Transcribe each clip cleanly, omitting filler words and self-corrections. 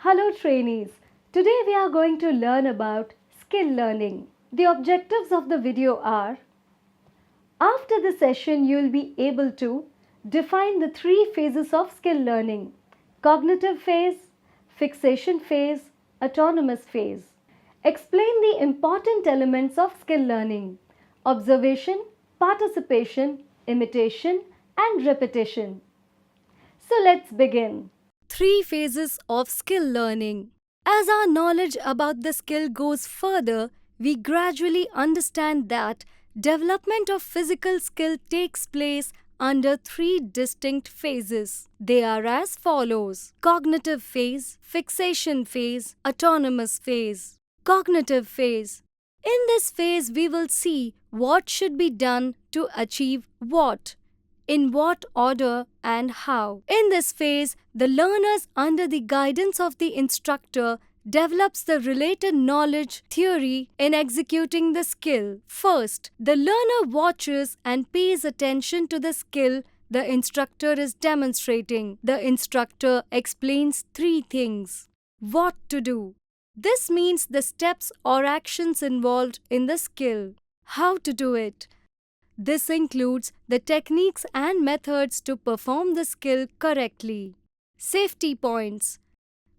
Hello trainees. Today we are going to learn about skill learning. The objectives of the video are: after the session you will be able to define the three phases of skill learning: cognitive phase, fixation phase, autonomous phase. Explain the important elements of skill learning: observation, participation, imitation and repetition. So let's begin. Three phases of skill learning. As our knowledge about the skill goes further, we gradually understand that development of physical skill takes place under three distinct phases. They are as follows: cognitive phase, fixation phase, autonomous phase. Cognitive phase. In this phase, we will see what should be done to achieve what, in what order and how. In this phase, the learners under the guidance of the instructor develops the related knowledge theory in executing the skill. First, the learner watches and pays attention to the skill the instructor is demonstrating. The instructor explains three things. What to do. This means the steps or actions involved in the skill. How to do it. This includes the techniques and methods to perform the skill correctly. Safety points.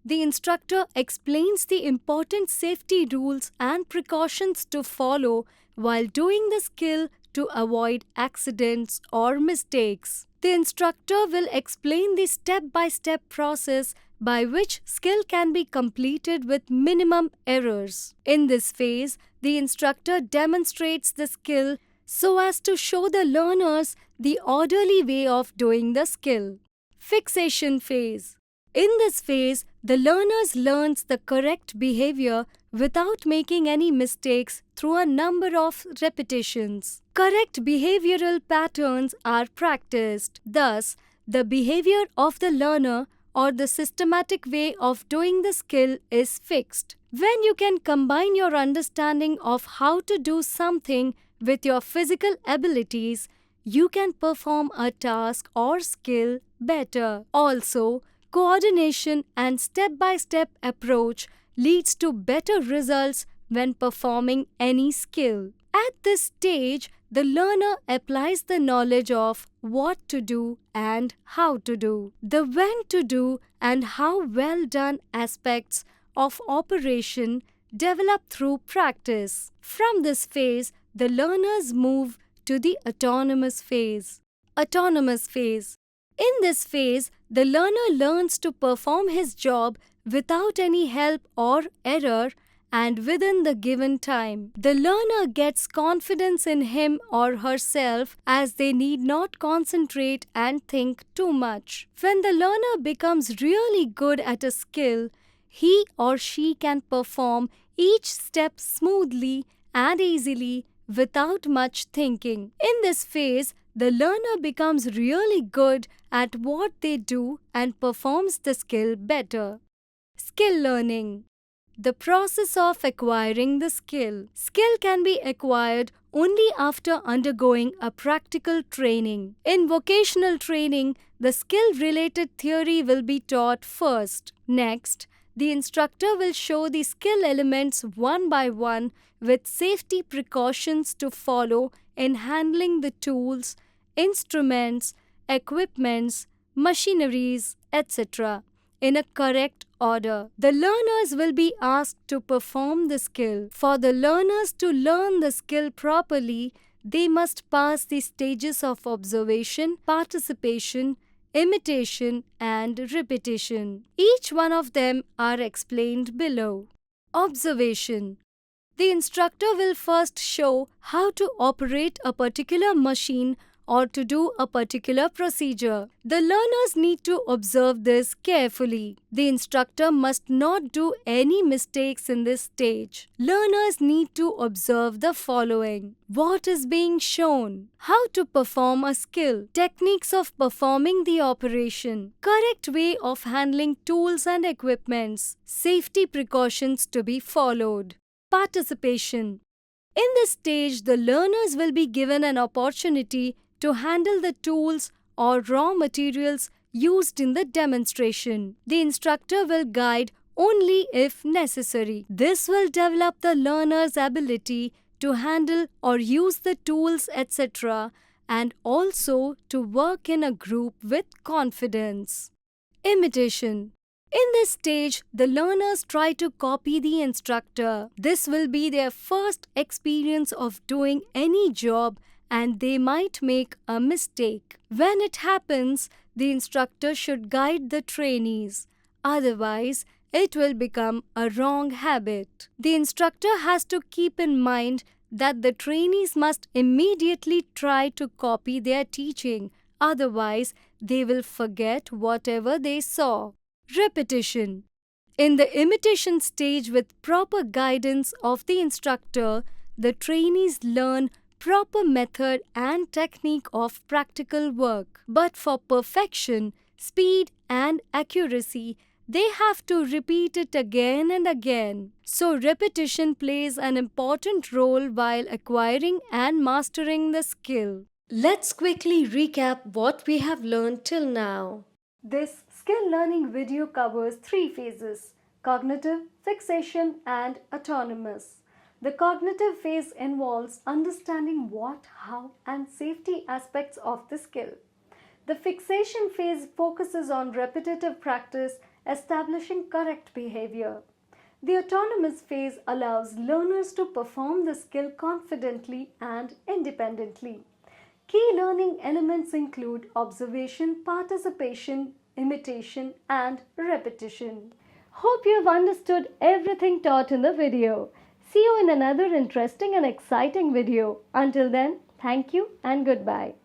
The instructor explains the important safety rules and precautions to follow while doing the skill to avoid accidents or mistakes. The instructor will explain the step-by-step process by which skill can be completed with minimum errors. In this phase, the instructor demonstrates the skill so as to show the learners the orderly way of doing the skill. Fixation phase. In this phase, the learners learns the correct behavior without making any mistakes through a number of repetitions. Correct behavioral patterns are practiced. Thus, the behavior of the learner or the systematic way of doing the skill is fixed. When you can combine your understanding of how to do something with your physical abilities, you can perform a task or skill better. Also, coordination and step-by-step approach leads to better results when performing any skill. At this stage, the learner applies the knowledge of what to do and how to do. The when to do and how well done aspects of operation develop through practice. From this phase, the learners move to the autonomous phase. Autonomous phase. In this phase, the learner learns to perform his job without any help or error and within the given time. The learner gets confidence in him or herself as they need not concentrate and think too much. When the learner becomes really good at a skill, he or she can perform each step smoothly and easily without much thinking. In this phase, the learner becomes really good at what they do and performs the skill better. Skill learning. The process of acquiring the skill. Skill can be acquired only after undergoing a practical training. In vocational training, the skill-related theory will be taught first. Next, the instructor will show the skill elements one by one with safety precautions to follow in handling the tools, instruments, equipments, machineries, etc. in a correct order. The learners will be asked to perform the skill. For the learners to learn the skill properly, they must pass the stages of observation, participation, imitation and repetition. Each one of them are explained below. Observation. The instructor will first show how to operate a particular machine or to do a particular procedure. The learners need to observe this carefully. The instructor must not do any mistakes in this stage. Learners need to observe the following: what is being shown, how to perform a skill, techniques of performing the operation, correct way of handling tools and equipments, safety precautions to be followed. Participation. In this stage, the learners will be given an opportunity to handle the tools or raw materials used in the demonstration. The instructor will guide only if necessary. This will develop the learner's ability to handle or use the tools, etc., and also to work in a group with confidence. Imitation. In this stage, the learners try to copy the instructor. This will be their first experience of doing any job and they might make a mistake. When it happens, the instructor should guide the trainees. Otherwise, it will become a wrong habit. The instructor has to keep in mind that the trainees must immediately try to copy their teaching. Otherwise, they will forget whatever they saw. Repetition. In the imitation stage, with proper guidance of the instructor, the trainees learn proper method and technique of practical work. But for perfection, speed and accuracy, they have to repeat it again and again. So repetition plays an important role while acquiring and mastering the skill. Let's quickly recap what we have learned till now. This skill learning video covers 3 phases: cognitive, fixation, and autonomous. The cognitive phase involves understanding what, how, and safety aspects of the skill. The fixation phase focuses on repetitive practice, establishing correct behavior. The autonomous phase allows learners to perform the skill confidently and independently. Key learning elements include observation, participation, imitation, and repetition. Hope you have understood everything taught in the video. See you in another interesting and exciting video. Until then, thank you and goodbye.